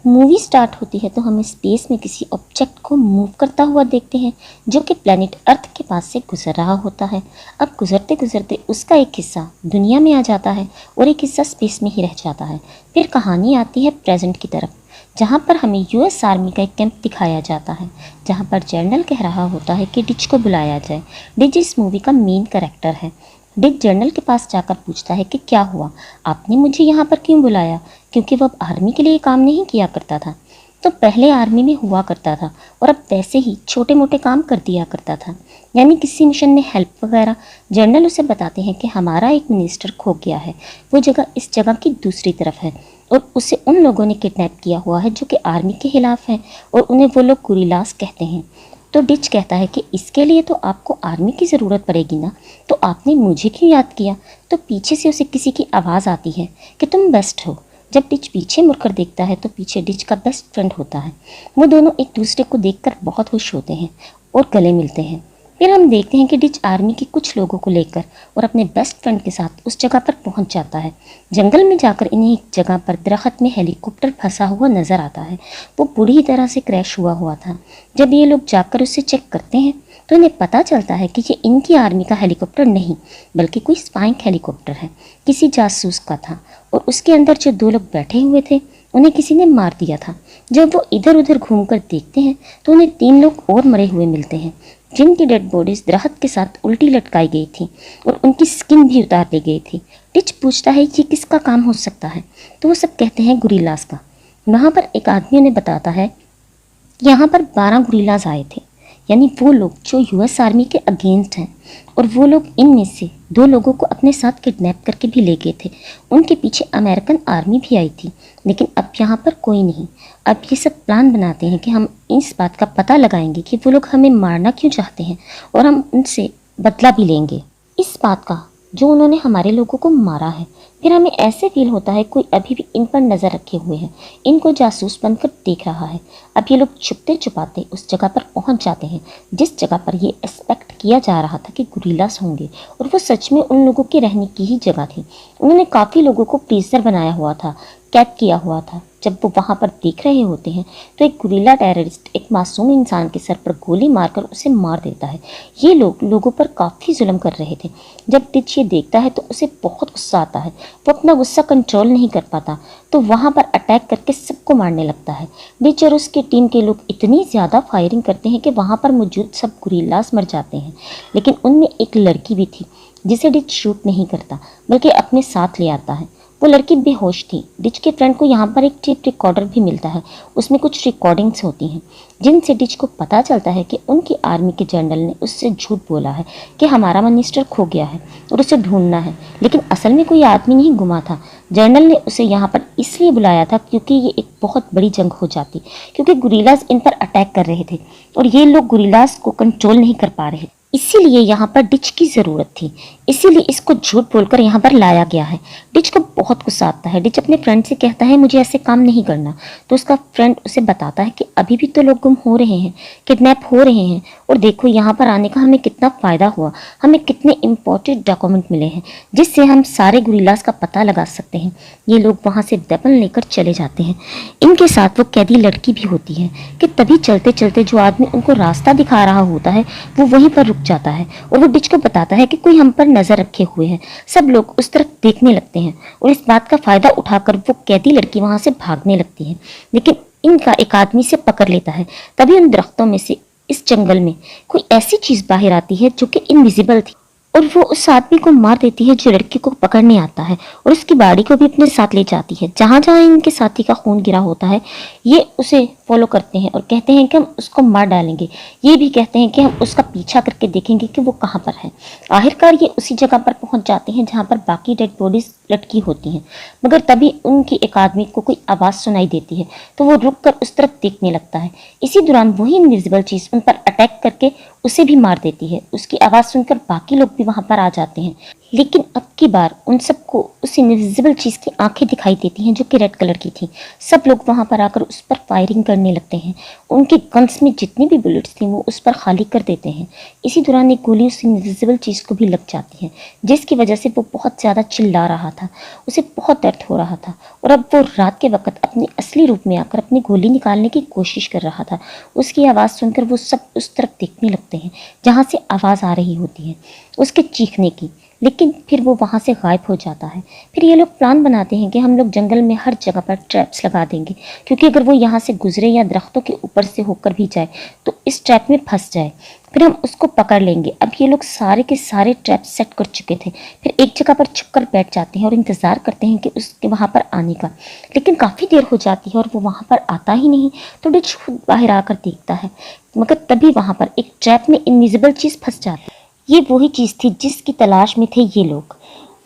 Movie start होती है तो हम स्पेस में किसी ऑब्जेक्ट को मूव करता हुआ देखते हैं जो कि प्लैनेट अर्थ के पास से गुजर रहा होता है। अब गुजरते गुजरते उसका एक हिस्सा दुनिया में आ जाता है और एक हिस्सा स्पेस में ही रह जाता है। फिर कहानी आती है प्रेजेंट की तरफ, जहाँ पर हमें यूएस आर्मी का एक कैंप दिखाया जाता है, जहाँ पर जनरल कह रहा होता है कि डिच को बुलाया जाए। डिच इस मूवी का मेन कैरेक्टर है। डिच जनरल के पास जाकर पूछता है कि क्या हुआ, आपने मुझे यहाँ पर क्यों बुलाया, क्योंकि वह आर्मी के लिए काम नहीं किया करता था। तो पहले आर्मी में हुआ करता था और अब वैसे ही छोटे मोटे काम कर दिया करता था, यानी किसी मिशन में हेल्प वगैरह। जनरल उसे बताते हैं कि हमारा एक मिनिस्टर खो गया है, वो जगह इस जगह की दूसरी तरफ है और उसे उन लोगों ने किडनैप किया हुआ है जो कि आर्मी के खिलाफ हैं और उन्हें वो लोग गुरिल्लास कहते हैं। तो डिच कहता है कि इसके लिए तो आपको आर्मी की ज़रूरत पड़ेगी ना, तो आपने मुझे क्यों याद किया। तो पीछे से उसे किसी की आवाज़ आती है कि तुम बेस्ट हो। जब डिच पीछे मुड़कर देखता है तो पीछे डिच का बेस्ट फ्रेंड होता है। वो दोनों एक दूसरे को देखकर बहुत खुश होते हैं और गले मिलते हैं। फिर हम देखते हैं कि डिच आर्मी के कुछ लोगों को लेकर और अपने बेस्ट फ्रेंड के साथ उस जगह पर पहुंच जाता है। जंगल में जाकर इन्हें एक जगह पर दरख्त में हेलीकॉप्टर फंसा हुआ नजर आता है। वो बुरी तरह से क्रैश हुआ था। जब ये लोग जाकर उसे चेक करते हैं तो इन्हें पता चलता है कि ये इनकी आर्मी का हेलीकॉप्टर नहीं बल्कि कोई स्पाइंग हेलीकॉप्टर है, किसी जासूस का था। और उसके अंदर जो दो लोग बैठे हुए थे उन्हें किसी ने मार दिया था। जब वो इधर उधर घूमकर देखते हैं तो उन्हें 3 लोग और मरे हुए मिलते हैं, जिनकी डेड बॉडीज दरख्त के साथ उल्टी लटकाई गई थी और उनकी स्किन भी उतार ली गई थी। टिच पूछता है ये किसका काम हो सकता है, तो वो सब कहते हैं गुरिल्लास का। वहाँ पर एक आदमी उन्हें बताता है यहाँ पर 12 गुरिल्लास आए थे, यानी वो लोग जो यूएस आर्मी के अगेंस्ट हैं, और वो लोग इनमें से 2 लोगों को अपने साथ किडनैप करके भी ले गए थे। उनके पीछे अमेरिकन आर्मी भी आई थी, लेकिन अब यहाँ पर कोई नहीं। अब ये सब प्लान बनाते हैं कि हम इस बात का पता लगाएंगे कि वो लोग हमें मारना क्यों चाहते हैं और हम उनसे बदला भी लेंगे इस बात का जो उन्होंने हमारे लोगों को मारा है। फिर हमें ऐसे फील होता है कोई अभी भी इन पर नज़र रखे हुए है, इनको जासूस बनकर देख रहा है। अब ये लोग छुपते छुपाते उस जगह पर पहुंच जाते हैं जिस जगह पर ये एक्सपेक्ट किया जा रहा था कि गुरिल्लास होंगे, और वो सच में उन लोगों के रहने की ही जगह थी। उन्होंने काफ़ी लोगों को प्रिजनर बनाया हुआ था, कैद किया हुआ था। जब वो वहाँ पर देख रहे होते हैं तो एक गुरिल्ला टेररिस्ट एक मासूम इंसान के सर पर गोली मारकर उसे मार देता है। ये लोग लोगों पर काफ़ी जुल्म कर रहे थे। जब डिच ये देखता है तो उसे बहुत गुस्सा आता है। वो अपना गुस्सा कंट्रोल नहीं कर पाता तो वहाँ पर अटैक करके सबको मारने लगता है। डिच और उसकी टीम के लोग इतनी ज़्यादा फायरिंग करते हैं कि वहाँ पर मौजूद सब गुरिल्लास मर जाते हैं, लेकिन उनमें एक लड़की भी थी जिसे डिच शूट नहीं करता बल्कि अपने साथ ले आता है। वो लड़की बेहोश थी। डिच के फ्रेंड को यहाँ पर एक टेप रिकॉर्डर भी मिलता है, उसमें कुछ रिकॉर्डिंग्स होती हैं जिनसे डिच को पता चलता है कि उनकी आर्मी के जनरल ने उससे झूठ बोला है कि हमारा मिनिस्टर खो गया है और उसे ढूंढना है, लेकिन असल में कोई आदमी नहीं गुमा था। जनरल ने उसे यहाँ पर इसलिए बुलाया था क्योंकि ये एक बहुत बड़ी जंग हो जाती, क्योंकि गुरिल्लास इन पर अटैक कर रहे थे और ये लोग गुरिल्लास को कंट्रोल नहीं कर पा रहे, इसीलिए यहाँ पर डिच की ज़रूरत थी। इसीलिए इसको झूठ बोलकर यहाँ पर लाया गया है। डिच को बहुत गुस्सा आता है। डिच अपने फ्रेंड से कहता है मुझे ऐसे काम नहीं करना, तो उसका फ्रेंड उसे बताता है कि अभी भी तो लोग गुम हो रहे हैं, किडनैप हो रहे हैं, और देखो यहाँ पर आने का हमें कितना फ़ायदा हुआ, हमें कितने इंपॉर्टेंट डॉक्यूमेंट मिले हैं जिससे हम सारे गुरिल्लास का पता लगा सकते हैं। ये लोग वहाँ से वेपन लेकर चले जाते हैं। इनके साथ वो कैदी लड़की भी होती है कि तभी चलते चलते जो आदमी उनको रास्ता दिखा रहा होता है वो वहीं पर रुक जाता है और वो डिच को बताता है कि कोई हम पर नजर रखे हुए है। सब लोग उस तरफ देखने लगते हैं और इस बात का फायदा उठाकर वो कैदी लड़की वहां से भागने लगती है, लेकिन इनका एक आदमी से पकड़ लेता है। तभी उन दरख्तों में से इस जंगल में कोई ऐसी चीज बाहर आती है जो कि इनविजिबल थी और वो उस आदमी को मार देती है जो लड़की को पकड़ने आता है और उसकी बॉडी को भी अपने साथ ले जाती है। जहाँ जहाँ इनके साथी का खून गिरा होता है ये उसे फॉलो करते हैं और कहते हैं कि हम उसको मार डालेंगे। ये भी कहते हैं कि हम उसका पीछा करके देखेंगे कि वो कहाँ पर है। आखिरकार ये उसी जगह पर पहुंच जाते हैं जहाँ पर बाकी डेड बॉडीज लटकी होती हैं, मगर तभी उनकी एक आदमी को कोई आवाज़ सुनाई देती है तो वो रुक कर उस तरफ देखने लगता है। इसी दौरान वही इनविजिबल चीज़ उन पर अटैक करके उसे भी मार देती है। उसकी आवाज़ सुनकर बाकी लोग भी वहाँ पर आ जाते हैं। लेकिन अब की बार उन सबको उस इनविजिबल चीज की आंखें दिखाई देती हैं जो कि रेड कलर की थी। सब लोग वहां पर आकर उस पर फायरिंग करने लगते हैं। उनके गन्स में जितनी भी बुलेट्स थी वो उस पर खाली कर देते हैं। इसी दौरान एक गोली उस इनविजिबल चीज को भी लग जाती है, जिसकी वजह से वो बहुत ज्यादा चिल्ला रहा था। उसे बहुत दर्द हो रहा था और अब वो रात के वक्त अपने असली रूप में आकर अपनी गोली निकालने की कोशिश कर रहा था। उसकी आवाज सुनकर वो सब उस तरफ देखने लगते हैं जहां से आवाज आ रही होती है उसके चीखने की, लेकिन फिर वो वहां से गायब हो जाता है। फिर ये लोग प्लान बनाते हैं कि हम लोग जंगल में हर जगह पर ट्रैप्स लगा देंगे, क्योंकि अगर वो यहाँ से गुजरे या दरख्तों के ऊपर से होकर भी जाए तो इस ट्रैप में फंस जाए, फिर हम उसको पकड़ लेंगे। अब ये लोग सारे के सारे ट्रैप सेट कर चुके थे। फिर एक जगह पर छुपकर बैठ जाते हैं और इंतजार करते हैं कि उसके वहां पर आने का, लेकिन काफी देर हो जाती है और वो वहां पर आता ही नहीं। तो डिच खुद बाहर आकर देखता है, मगर तभी वहां पर एक ट्रैप में इनविजिबल चीज फंस जाती है। ये वही चीज थी जिसकी तलाश में थे ये लोग।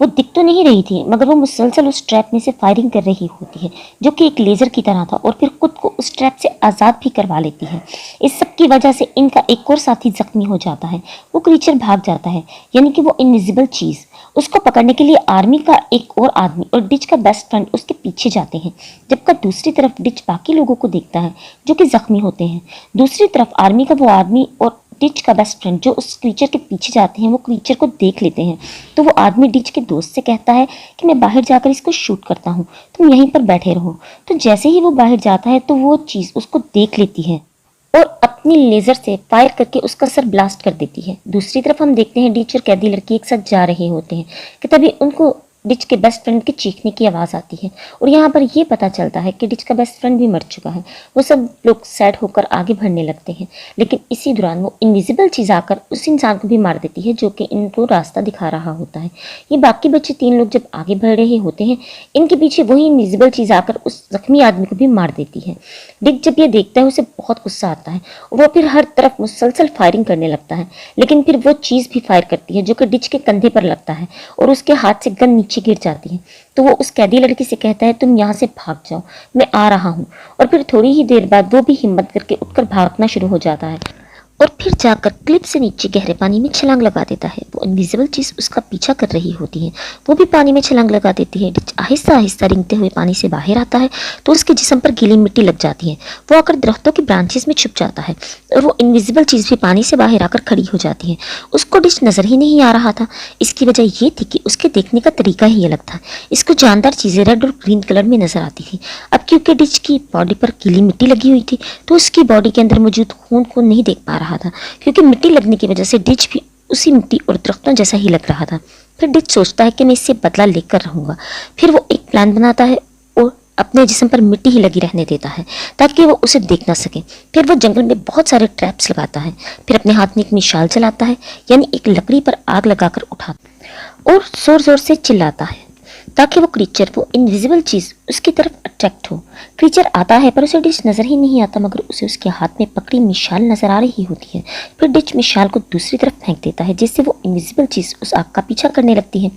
वो दिख तो नहीं रही थी, मगर वो मुसलसल उस ट्रैप में से फायरिंग कर रही होती है, जो कि एक लेजर की तरह था, और फिर खुद को उस ट्रैप से आज़ाद भी करवा लेती है। इस सब की वजह से इनका एक और साथी जख्मी हो जाता है। वो क्रीचर भाग जाता है, यानी कि वो इनविजिबल चीज़। उसको पकड़ने के लिए आर्मी का एक और आदमी और डिच का बेस्ट फ्रेंड उसके पीछे जाते हैं, जबकि दूसरी तरफ डिच बाकी लोगों को देखता है जो कि जख्मी होते हैं। दूसरी तरफ आर्मी का वो आदमी और डिच का बेस्ट फ्रेंड जो उस क्रीचर के पीछे जाते हैं वो क्रीचर को देख लेते हैं। तो वो आदमी डिच के दोस्त से कहता है कि मैं बाहर जाकर इसको शूट करता हूँ, तुम यहीं पर बैठे रहो। तो जैसे ही वो बाहर जाता है तो वो चीज़ उसको देख लेती है और अपनी लेजर से फायर करके उसका सर ब्लास्ट कर देती है। दूसरी तरफ हम देखते हैं डिच और कैदी लड़की एक साथ जा रहे होते हैं कि तभी उनको डिच के बेस्ट फ्रेंड के चीखने की आवाज़ आती है और यहाँ पर ये पता चलता है कि डिच का बेस्ट फ्रेंड भी मर चुका है। वो सब लोग सैड होकर आगे बढ़ने लगते हैं, लेकिन इसी दौरान वो इनविजिबल चीज़ आकर उस इंसान को भी मार देती है जो कि इनको रास्ता दिखा रहा होता है। ये बाकी बच्चे तीन लोग जब आगे बढ़ रहे होते हैं, इनके पीछे वही इनविजिबल चीज़ आकर उस जख्मी आदमी को भी मार देती है। डिच जब ये देखता है उसे बहुत गुस्सा आता है, वो फिर हर तरफ मुसलसल फायरिंग करने लगता है, लेकिन फिर वो चीज़ भी फायर करती है जो कि डिच के कंधे पर लगता है और उसके हाथ से गन नीचे गिर जाती है। तो वो उस कैदी लड़की से कहता है तुम यहाँ से भाग जाओ, मैं आ रहा हूँ। और फिर थोड़ी ही देर बाद वो भी हिम्मत करके उठकर भागना शुरू हो जाता है और फिर जाकर क्लिप से नीचे गहरे पानी में छलांग लगा देता है। वो इनविजिबल चीज उसका पीछा कर रही होती है, वो भी पानी में छलांग लगा देती है। डिच आहिस्ता आहिस्ता रिंगते हुए पानी से बाहर आता है तो उसके जिस्म पर गीली मिट्टी लग जाती है। वो आकर दरख्तों की ब्रांचेस में छुप जाता है और वो इनविजिबल चीज भी पानी से बाहर आकर खड़ी हो जाती है। उसको डिच नजर ही नहीं आ रहा था। इसकी वजह ये थी कि उसके देखने का तरीका ही अलग था। इसको जानदार चीजें रेड और ग्रीन कलर में नजर आती थी। अब क्योंकि डिच की बॉडी पर गीली मिट्टी लगी हुई थी तो उसकी बॉडी के अंदर मौजूद खून को नहीं देख पा रहा था, क्योंकि मिट्टी लगने की वजह से डिच भी उसी मिट्टी और दरख्तों जैसा ही लग रहा था। फिर डिच सोचता है कि मैं इससे बदला लेकर रहूंगा। फिर वो एक प्लान बनाता है और अपने जिस्म पर मिट्टी ही लगी रहने देता है ताकि वो उसे देख ना सके। फिर वो जंगल में बहुत सारे ट्रैप्स लगाता है, फिर अपने हाथ में एक मिसाल चलाता है, यानी एक लकड़ी पर आग लगाकर उठाता और जोर जोर से चिल्लाता है ताकि वो क्रीचर, वो इनविजिबल चीज उसकी तरफ अट्रैक्ट हो। क्रीचर आता है पर उसे डिच नजर ही नहीं आता, मगर उसे उसके हाथ में पकड़ी मिसाल नजर आ रही होती है। फिर डिच मिसाल को दूसरी तरफ फेंक देता है, जिससे वो इनविजिबल चीज उस आग का पीछा करने लगती है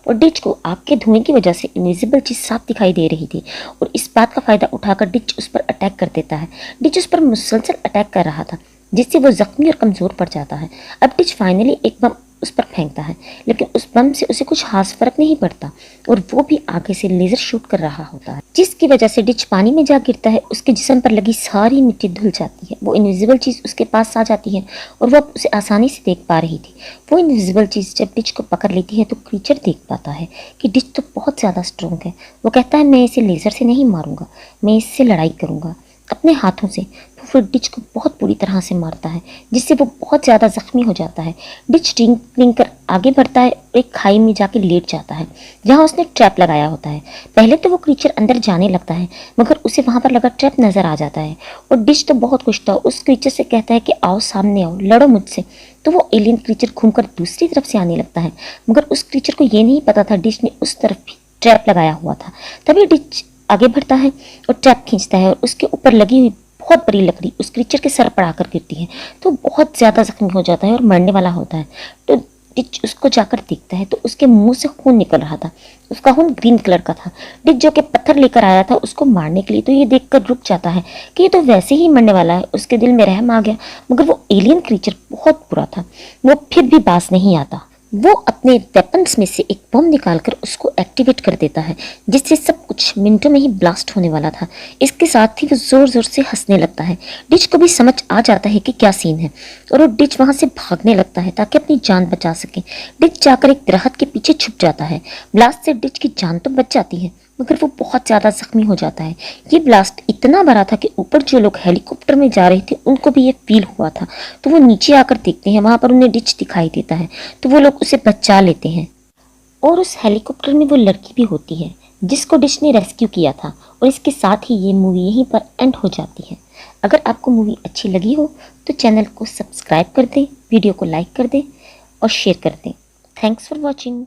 और डिच को आग के धुएं की वजह से इनविजिबल चीज साफ दिखाई दे रही थी और इस बात का फायदा उठाकर डिच उस पर अटैक कर देता है। डिच उस पर मुसलसल अटैक कर रहा था, जिससे वो जख्मी और कमजोर पड़ जाता है। अब डिच फाइनली एक बम उस पर फेंकता है, लेकिन उस बम से उसे कुछ खास फर्क नहीं पड़ता और वो भी आगे से लेजर शूट कर रहा होता है, जिसकी वजह से डिच पानी में जा गिरता है। उसके जिस्म पर लगी सारी मिट्टी धुल जाती है। वो इनविजिबल चीज उसके पास आ जाती है और वो उसे आसानी से देख पा रही थी। वो इनविजिबल चीज जब डिच को पकड़ लेती है तो क्रीचर देख पाता है कि डिच तो बहुत ज्यादा स्ट्रॉन्ग है। वो कहता है मैं इसे लेजर से नहीं मारूंगा, मैं इससे लड़ाई करूंगा अपने हाथों से। तो फिर डिच को बहुत बुरी तरह से मारता है, जिससे वो बहुत ज़्यादा जख्मी हो जाता है। डिच रिंग कर आगे बढ़ता है, एक खाई में जाके लेट जाता है जहाँ उसने ट्रैप लगाया होता है। पहले तो वो क्रीचर अंदर जाने लगता है, मगर उसे वहाँ पर लगा ट्रैप नज़र आ जाता है और डिच तो बहुत खुश था। उस क्रीचर से कहता है कि आओ सामने आओ, लड़ो मुझसे। तो वो एलियन क्रीचर घूमकर दूसरी तरफ से आने लगता है, मगर उस क्रीचर को ये नहीं पता था डिच ने उस तरफ भी ट्रैप लगाया हुआ था। तभी डिच आगे बढ़ता है और ट्रैप खींचता है और उसके ऊपर लगी हुई बहुत बड़ी लकड़ी उस क्रीचर के सर पर आकर गिरती है, तो बहुत ज्यादा जख्मी हो जाता है और मरने वाला होता है। तो डिच उसको जाकर देखता है तो उसके मुंह से खून निकल रहा था। उसका खून ग्रीन कलर का था। डिच जो कि पत्थर लेकर आया था उसको मारने के लिए, तो ये देखकर रुक जाता है कि ये तो वैसे ही मरने वाला है। उसके दिल में रहम आ गया, मगर वो एलियन क्रीचर बहुत बुरा था। वो फिर भी बास नहीं आता। वो अपने वेपन्स में से एक बम निकालकर उसको एक्टिवेट कर देता है, जिससे सब कुछ मिनटों में ही ब्लास्ट होने वाला था। इसके साथ ही वो जोर जोर से हंसने लगता है। डिच को भी समझ आ जाता है कि क्या सीन है और वो डिच वहां से भागने लगता है ताकि अपनी जान बचा सके। डिच जाकर एक दरख्त के पीछे छुप जाता है। ब्लास्ट से डिच की जान तो बच जाती है, मगर वो बहुत ज्यादा जख्मी हो जाता है। ये ब्लास्ट इतना बड़ा था कि ऊपर जो लोग हेलीकॉप्टर में जा रहे थे उनको भी ये फील हुआ था। तो वो नीचे आकर देखते हैं, वहां पर उन्हें डिच दिखाई देता है, तो वो लोग उसे बचा लेते हैं। और उस हेलीकॉप्टर में वो लड़की भी होती है जिसको डिच ने रेस्क्यू किया था। और इसके साथ ही ये मूवी यहीं पर एंड हो जाती है। अगर आपको मूवी अच्छी लगी हो तो चैनल को सब्सक्राइब कर दें, वीडियो को लाइक कर दें और शेयर कर दें। Thanks for watching.